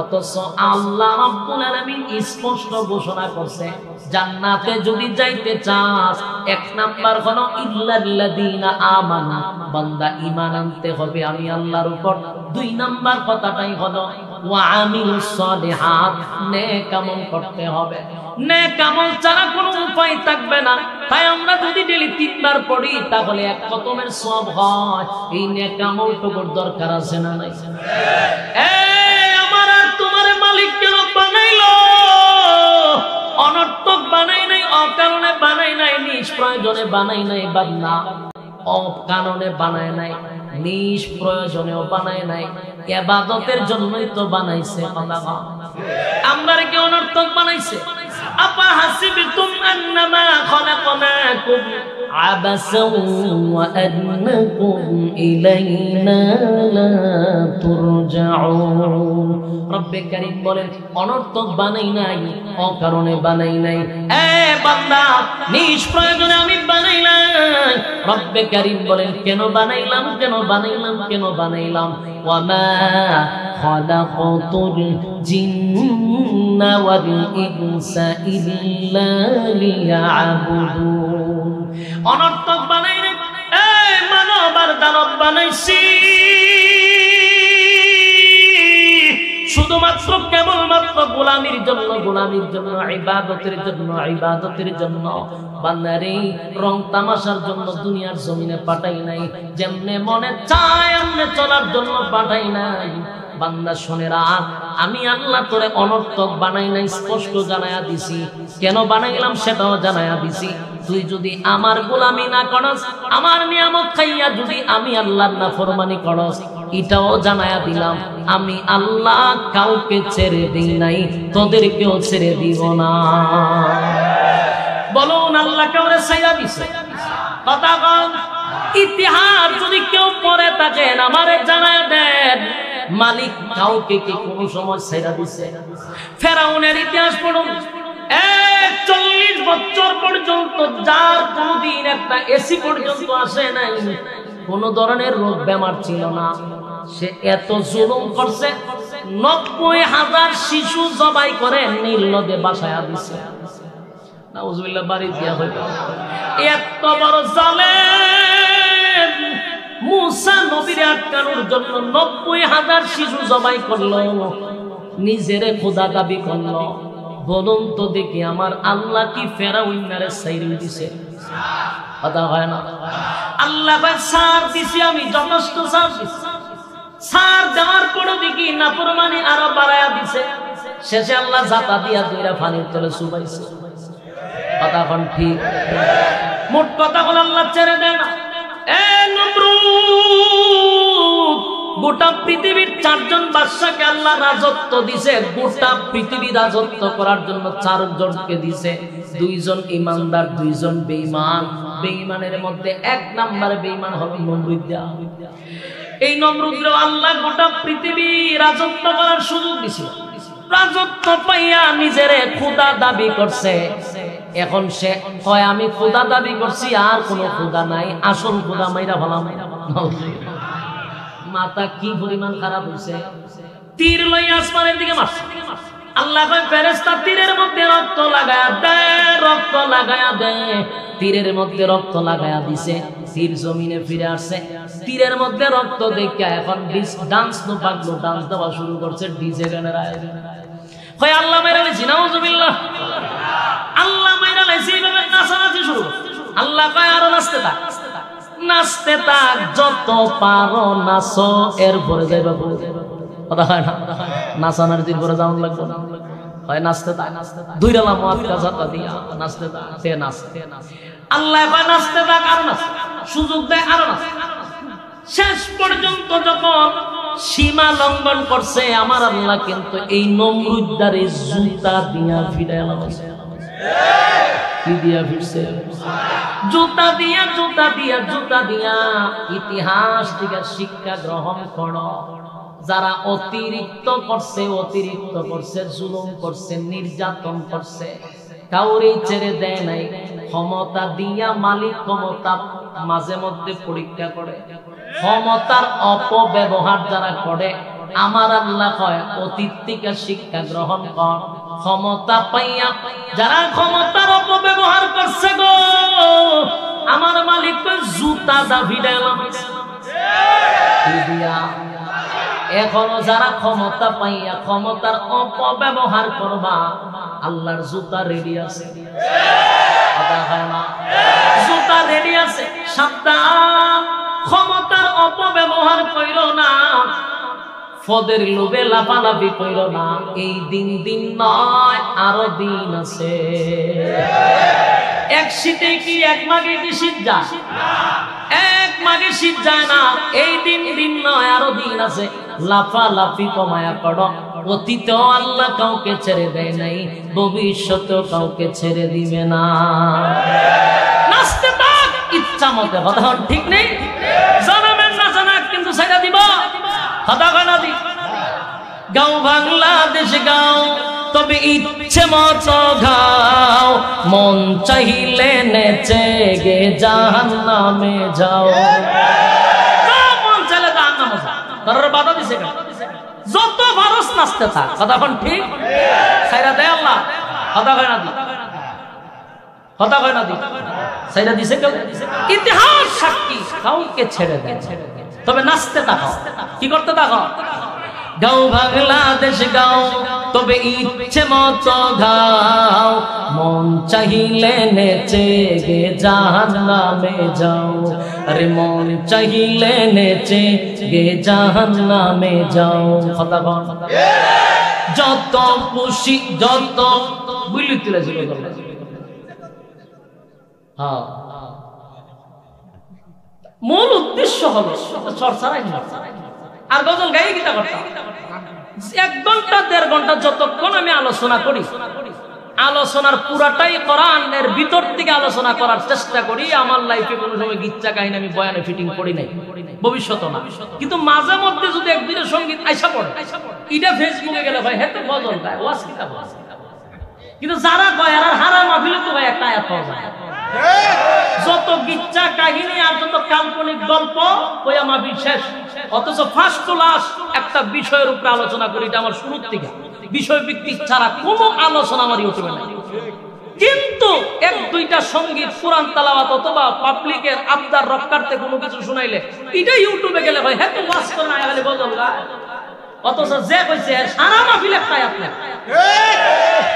অথচ আল্লাহ রাব্বুল আলামিন স্পষ্ট ঘোষণা করছে জান্নাতে যদি যাইতে চাস 1 নাম্বার হলো ইল্লাল্লাযীনা আমানু, বান্দা ঈমান আনতে হবে আমি আল্লাহর উপর। 2 নাম্বার কথাটাই হলো ওয়া আমিলুস সালিহাত, নেক আমল করতে হবে। নেক আমল ছাড়া কোনো উপায় থাকবে না। তাই আমরা যদি ডেইলি 3 বার পড়ি তাহলে এক খতমের সওয়াব হয়। এই নেক আমলটুকুর দরকার আছে না নাই? আমার আর তোমার মালিক কেন বানাইলো? অনর্থক বানাই নাই, অকারণে বানাই নাই, নিষ্প্রয়োজনে বানাই নাই বান্দা, অকারণে বানায় নাই, নিষ্প্রয়োজনেও বানায় নাই, ইবাদতের জন্যই তো বানাইছে। আমরা কি অনর্থক বানাইছে? আপা হাসিবতুম আন্নামা খলাকনাকুম আবাসাও ওয়া আন্নাকুম ইলাইনা লা তুরজাউন। রব্বে কারীম বলেন অনর্থক বানাই নাই, অকারণে বানাই নাই। বান্দা, নিষ্প্রয়োজনে আমি বানাই নাই। রব্বে কারীম বলেন কেন বানাইলাম, কেন বানাইলাম, কেন বানাইলাম? ওয়া মা খালাকাতুল জিন্না ওয়াল ইনসা ইল্লা লিয়াবুদুন। অনর্থক বানাই নাই, মানব আর দানব বানাইছি শুধুমাত্র কেবলমাত্র গোলামির জন্য, গোলামির জন্য, ইবাদতের জন্য, ইবাদতের জন্য। বান্দারে রং তামাশার জন্য দুনিয়ার জমিনে পাঠাই নাই, যেমনে মনে চায় এমনে চলার জন্য পাঠাই নাই। বান্দা শুনে রাখ, আমি আল্লাহ তোরে অনর্থক বানাই নাই, স্পষ্ট জানায়া দিছি। কেন বানাইলাম সেটাও জানায়া দিছি। তুই যদি আমার গোলামি না করস, আমার নিয়ামত খাইয়া যদি আমি আল্লাহর নাফরমানি করস, এটাও জানায়া দিলাম। আমি আল্লাহ কাউকে ছেড়ে দিই নাই, তোদেরকেও ছেড়ে দিব না। বলুন আল্লাহ কাউরে ছাইড়া দিছে? কথা কন। ইতিহাস যদি কেউ পড়ে থাকেন আমারে জানায়া দেন, মালিক কাউকে কি কোনো সময় ছাইড়া দিছে? ফেরাউনের ইতিহাস পড়ুন। 40 বছর পর্যন্ত যার কোনদিন একটা এসি পর্যন্ত আসে নাই, কোন ধরনের রোগ বেমার ছিল না, সে এত জুলুম করছে, 90,000 শিশু জবাই করে নীল নদে বাসায়া দিছে। নাউজুবিল্লাহ, বাড়ি দিয়া হইল। এত বড় জালেম মুসা নবীরে আটকানোর জন্য 90,000 শিশু জবাই করলো, নিজেরে খোদা দাবি করলো। বলুন তো দেখি আমার আল্লাহ কি ফেরাউনারে ছাইড়ে দিছে? কথা হয় না? আল্লাহ সার দিছি, আমি যথেষ্ট সার দিছি। সার দেওয়ার পরে দেখি নাফরমানি আরো বাড়ায়া দিছে। শেষে আল্লাহ জাতা দিয়া দুইরা পানির তলে চুবাইছে। কথা কোন ঠিক? মোট কথা বলে আল্লাহ ছেড়ে দেয় না। নমরুদ গোটা পৃথিবীর 4 জন বাদশাকে আল্লাহ রাজত্ব দিছে। গোটা পৃথিবী রাজত্ব করার জন্য 4 জনকে দিছে। 2 জন ইমানদার, 2 জন বেঈমান। বেঈমানের মধ্যে 1 নম্বরে বেঈমান হবে নমরুদ। এই নমরুদরে আল্লাহ গোটা পৃথিবী রাজত্ব করার সুযোগ দিছিল। রাজত্ব পাইয়া নিজেরে খোদা দাবি করছে। এখন সে কয় আমি খোদা দাবি করছি, আর কোন খোদা নাই, আসল খোদা মাইরা ভালাম। মাথা কি পরিমাণ খারাপ হইছে। তীর লইয়া আসমানের দিকে মারছে। আল্লাহ কয় ফেরেশতা তীরের মধ্যে রক্ত লাগায়া দে, রক্ত লাগায়া দে। তীরের মধ্যে রক্ত লাগায়া দিছে। তীর জমিনে ফিরে আসছে। তীরের মধ্যে রক্ত দেখে এখন ডান্স নো পাগলো, ডান্স দেওয়া শুরু করছে। ডিজে গানের আয়োজন। কয় আল্লাহ মাইরা লাইছি, নাউজুবিল্লাহ। আল্লাহ মাইরা লাইছি, এইভাবে নাচানাচি শুরু। আল্লাহ কয় আরো নাচতে থাক, নাচতে থাক, যত পারো নাচো, এরপরে যাইবা বলে। কথা হয় না? নাচানার দিন পরে যাওয়ান লাগবে না, হয় নাচতে থাক। দুইটা মাতকা জাতা দিয়া নাচতে থাক, তে নাচ। আল্লাহ কয় নাচতে থাক, আরো নাচ, সুযোগ দেয় আরো নাচ। শেষ পর্যন্ত যখন সীমা লঙ্ঘন করছে আমার আল্লাহ কিন্তু এই নমরুদদারে জুতা দিয়া ফিরাইলাম। কি দিয়া ফিরছে? জুতা দিয়া, জুতা দিয়া, জুতা দিয়া। ইতিহাস থেকে শিক্ষা গ্রহণ করো। যারা অতিরিক্ত করছে, অতিরিক্ত করছে, জুলুম করছে, নির্যাতন করছে, কাউরে ছেড়ে দেয় নাই। ক্ষমতা দিয়া মালিক ক্ষমতা মাঝে মধ্যে পরীক্ষা করে। ক্ষমতার অপব্যবহার যারা করে আমার আল্লাহ কয় অতীত থেকে শিক্ষা গ্রহণ কর। ক্ষমতা পাইয়া যারা ক্ষমতার অপব্যবহার করছে গো, আমার মালিক জুতা দা ভিড়াইলাম। এখনো যারা ক্ষমতা পাইয়া ক্ষমতার অপব্যবহার করবা, আল্লাহর জুতা রেডি আছে, কথা হয় না? জুতা রেডি আছে। সাবধান, ক্ষমতার অপব্যবহার কইরো না, পদের লোভে লাফালাফি কইরো না। এই দিন নয়, আরো দিন আছে। এক শীতে কি এক মাঘে কি শীত যায়? এক মাঘে শীত যায় না। এই দিন নয়, আরো দিন আছে। লাফালাফি কমায়া করো। অতীতেও আল্লাহ কাউকে ছেড়ে দেয় নাই, ভবিষ্যতেও কাউকে ছেড়ে দিবে না। নাচতে থাক ইচ্ছা মতে, কথা ঠিক নেই? জানাবেন না জানা, কিন্তু ছেড়ে দিব, কথা না দি। গাও বাংলাদেশ গাও, তবে ইচ্ছে মতো গাও, মন চাইলে নেচে গে জাহান্নামে যাও। মন চাইলে জাহান্নামে যাও, তার বাধা দিছে কেন? যত ভারস নাচতে থাক, কথা ঠিক? ছাইরা দেয় আল্লাহ, কথা কয় না দি, কথা কয় না দি, ছাইরা দিছে কেন? ইতিহাস সাক্ষী, কাউকে ছেড়ে দেয়, তবে নাচতে থাকো। কি করতে থাকো? গাও বাংলাদেশ গাও, তবে ইচ্ছে মতো গাও, মন চাইলে নেচে গে জাহান্নামে যাও। আরে মন চাইলে নেচে গে জাহান্নামে যাও। কথা বল। যত খুশি, যত বুঝলি তুলে ছিল, হ্যাঁ, মূল উদ্দেশ্য হলো চর্চারাই আর গজল গাই গীতা করতাম। 1 ঘন্টা 1.5 ঘন্টা যতক্ষণ আমি আলোচনা করি, আলোচনার পুরাটাই কোরআনের ভিতর থেকে আলোচনা করার চেষ্টা করি। আমার লাইফে কোনো সময় গীতা কাহিনী আমি বয়ানে ফিটিং করি নাই, ভবিষ্যৎ না। কিন্তু মাঝে মধ্যে যদি একদিনের সঙ্গীত আইসা পড়ে, এটা ফেসবুকে গেলে ভাই হেতে গজল গায়, ওয়াজ কিতাব। কিন্তু যারা কয় আর হারা মাহফিলে তো ভাই একটা আয়াত পাওয়া যায়। যত গীতা কাহিনী আর যত কাল্পনিক গল্প কইয়া মাহফিল শেষ। অথচ ফার্স্ট টু লাস্ট একটা বিষয়ের উপরে আলোচনা করি, এটা আমার শুরুর থেকে। বিষয় ভিত্তিক ছাড়া কোনো আলোচনা আমার ইউটিউবে নাই। কিন্তু 1-2টা সঙ্গীত, কোরআন তেলাওয়াত অথবা পাবলিকের আবদার রক্ষার্থে কোনো কিছু শুনাইলে এটা ইউটিউবে গেলে ভাই হ্যাঁ তো ওয়াজ করে না, খালি গজল গায়। অথচ যে কইছে সারা মাহফিলে খায় আপনি।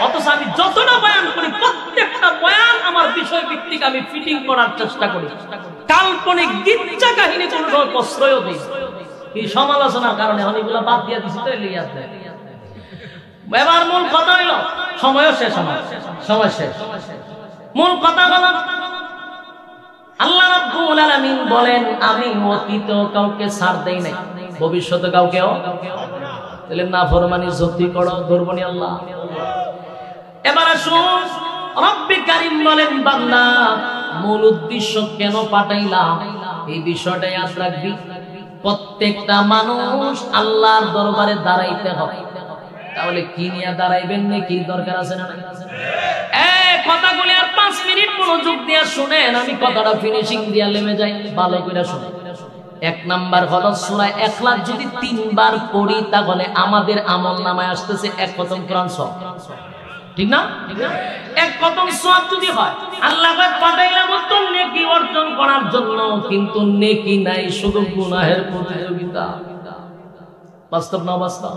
অথচ আমি যতটা বয়ান করি, প্রত্যেকটা বয়ান আমার বিষয় ভিত্তিক আমি ফিটিং করার চেষ্টা করি। কাল্পনিক গীতা কাহিনী কোনো সময় প্রশ্রয়ও দিই। এই সমালোচনার কারণে অনেকগুলো বাদ দিয়ে দিছি, তো লিয়ে আসবে। এবার মূল কথা হইল, সময় শেষ, সময় শেষ। মূল কথা হলো আল্লাহ রাব্বুল আলামিন বলেন, আমি অতীত কাউকে ছাড় দেই নাই, ভবিষ্যতে কাউকেও। তাহলে না ফরমানি যতি করো, ধরবনি আল্লাহ। এবার আসুন, রব্বে কারীম বলেন, বান্দা মূল উদ্দেশ্য কেন পাঠাইলাম এই বিষয়টা ইয়াদ রাখবি। প্রত্যেকটা মানুষ আল্লাহর দরবারে দাঁড়াইতে হবে। তাহলে কি নিয়ে দাঁড়াইবেন, কি দরকার আছে না? কথাগুলি আর 5 মিনিট মনোযোগ দিয়ে শুনেন, আমি কথাটা ফিনিশিং দিয়া লেমে যাই, ভালো করে শুনেন। 1 নাম্বার হলো সূরা ইখলাস যদি 3 বার পড়ি, তাহলে আমাদের আমলনামায় আসতেছে 1 খতম কোরআন সওয়াব। ঠিক না? 1 খতম সওয়াব যদি হয়, আল্লাহ পাঠাইলাম তো নেকি অর্জন করার জন্য, কিন্তু নেকি নাই, শুধু গুনাহের প্রতিযোগিতা। বাস্তব না বাস্তব?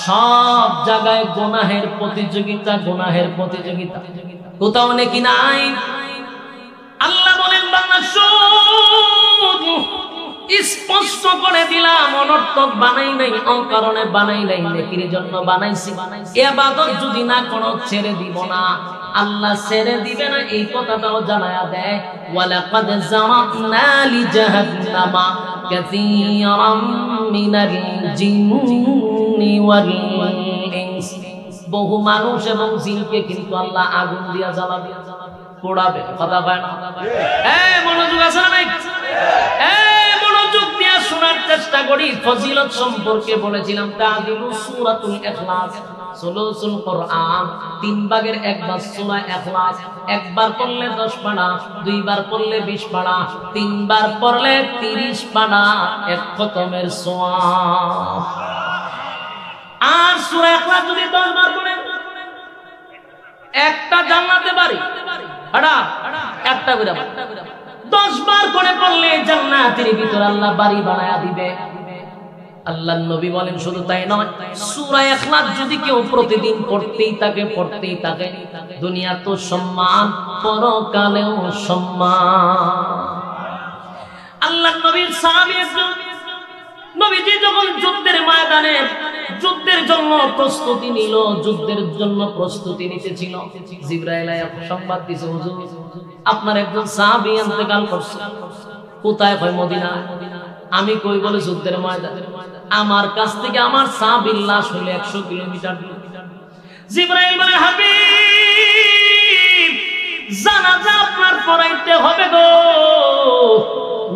সব জায়গায় গুনাহের প্রতিযোগিতা, গুনাহের প্রতিযোগিতা, কোথাও নেকি নাই। আল্লাহ বলেন, বান্দা স্পষ্ট করে দিলাম, অনর্থক বানাই নাই, অকারণে বানাই নাই, নেকির জন্য বানাইছি। ইবাদত যদি না করো ছেড়ে দিব না, আল্লাহ ছেড়ে দিবে না, এই কথাটাও জানায়া দেয়। ওয়ালাকাদ জারানা লি জাহান্নামা কাসীরাম মিনাল জিন্নি ওয়াল ইনস। বহু মানুষ এবং জিনকে কিন্তু আল্লাহ আগুন দিয়া জ্বালাবে, পোড়াবে। কথা বলেন, মনোযোগ আছে না নাই? মনোযোগ দিয়ে শোনার চেষ্টা করি। ফজিলত সম্পর্কে বলেছিলাম, তাআদিলু সূরাতুল ইখলাস, সুলুসুল কোরআন, 3 ভাগের 1 ভাগ সূরা ইখলাস। একবার পড়লে 10 পারা, 2 বার পড়লে 20 পারা, 3 বার পড়লে 30 পারা, 1 খতমের সওয়াব। আর সূরা ইখলাস যদি 10 বার পড়েন, একটা জান্নাতে বাড়ি, একটা করে 10 বার করে পড়লে জান্নাতের ভিতর আল্লাহ বাড়ি বানায়া দিবে। আল্লাহর নবী বলেন শুধু তাই নয়, সূরা ইখলাস যদি কেউ প্রতিদিন পড়তেই থাকে দুনিয়া তো সম্মান, পরকালেও সম্মান। আল্লাহর নবীর সাহাবী একজন, নবীজি যখন যুদ্ধের ময়দানে যুদ্ধের জন্য প্রস্তুতি নিল, যুদ্ধের জন্য প্রস্তুতি নিতেছিল, জিবরাইল সংবাদ দিয়েছে, হুজুর আপনার একজন সাহাবী ইন্তেকাল করছে। কোথায়? কয় মদিনা। আমি কই? বলে যুদ্ধের ময়দানে। আমার কাছ থেকে আমার সাহাবীর লাশ হলো 100 কিলোমিটার দূর। জিবরাইল বলে, হাবিব জানাজা আপনার পড়াইতে হবে গো।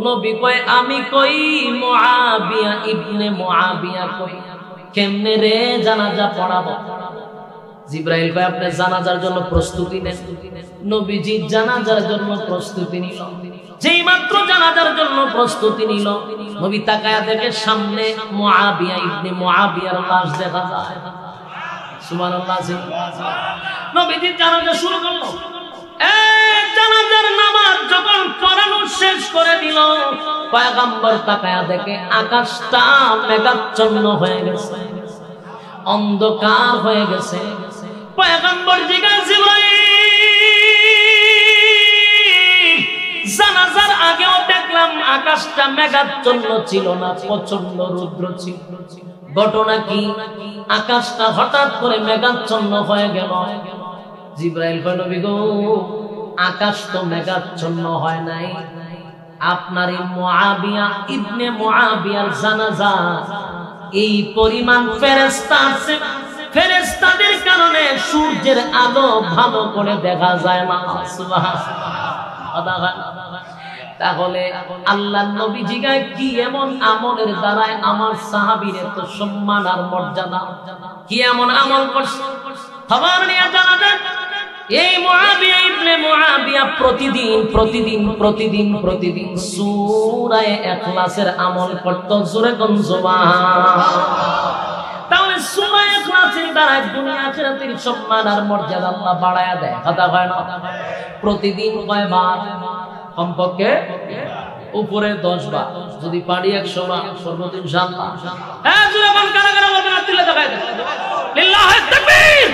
নবী কয়, আমি কই মুআবিয়া ইবনে মুআবিয়া কই, কেমনে রে জানাজা পড়াবো? জিবরাইল কয়, আপনি জানাজার জন্য প্রস্তুতি নেন। নবীজি জানাজার জন্য প্রস্তুতি নিল। যেই মাত্র জানাজার জন্য প্রস্তুতি নিল, নবী তাকায়া দেখে সামনে মুআবিয়া ইবনে মুআবিয়ার লাশ দেখা যায়। সুবহানাল্লাহ। নবীজি জানাজা শুরু করলো। জানাজার নামাজ যখন পড়ানো শেষ করে দিল, পয়গম্বর তাকায়া দেখে আকাশটা মেঘাচ্ছন্ন হয়ে গেছে, অন্ধকার হয়ে গেছে। পয়গম্বর জিজ্ঞাসা, জিবরাইল জানাজার আগেও দেখলাম আকাশটা মেঘাচ্ছন্ন ছিল না, প্রচন্ড রৌদ্র ছিল, ঘটনা কি? আকাশটা হঠাৎ করে মেঘাচ্ছন্ন হয়ে গেল। জিবরাইল কয়, নবী গো, আকাশ তো মেঘাচ্ছন্ন হয় নাই, আপনার এই মুআবিয়া ইবনে মুআবিয়ার জানাজা এই পরিমাণ ফেরেশতা আছে, ফেরেশতাদের কারণে সূর্যের আলো ভালো করে দেখা যায় না। সুবহানাল্লাহ। তাহলে আল্লাহর নবী জিগায়, কি এমন আমলের দ্বারায় আমার সাহাবীর এত সম্মান আর মর্যাদা? কি এমন আমল করছে? খবর নিয়ে জানা যায়, এই মুআবিয়া ইবনে মুআবিয়া প্রতিদিন সূরা ইখলাসের আমল করত। জোরে কোন সুবহানাল্লাহ। তাহলে সূরা ইখলাসের দ্বারা দুনিয়া আখিরাতের সম্মান আর মর্যাদা আল্লাহ বাড়ায়া দেয়। কথা হয় না? প্রতিদিন কয়বার? কমপক্ষে উপরে 10 বার, যদি পারি 100 বার, সর্বোচ্চ ইনশাআল্লাহ। হ্যাঁ, জোরে কোন কারা কারা বলবেন? আত্মীয় দেখায় দেন। লিল্লাহি তাকবীর,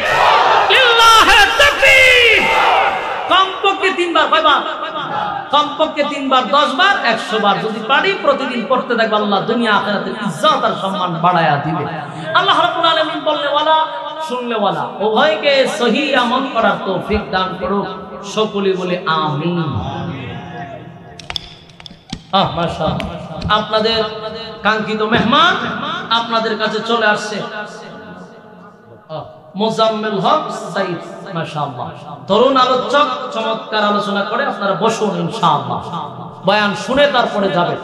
লিল্লাহি তাকবীর। কমপক্ষে 3 বার। কয়বার? কমপক্ষে 3 বার, 10 বার, 100 বার যদি পারি প্রতিদিন পড়তে থাকবে, আল্লাহ দুনিয়া আখিরাতের ইজ্জত আর সম্মান বাড়ায়া দিবে। আল্লাহ রাব্বুল আলামিন বললে ওয়ালা, শুনলে ওয়ালা, উভয়কে সহিহ আমল করার তৌফিক দান করুক। সকলে বলে আমিন। মাশাআল্লাহ, আপনাদের কাঙ্ক্ষিত মেহমান আপনাদের কাছে চলে আসছে, মোজাম্মেল হক সাইদ। মাশাআল্লাহ, তরুণ আলোচক চমৎকার আলোচনা করে। আপনারা বসুন, ইনশাআল্লাহ বয়ান শুনে তারপরে যাবেন।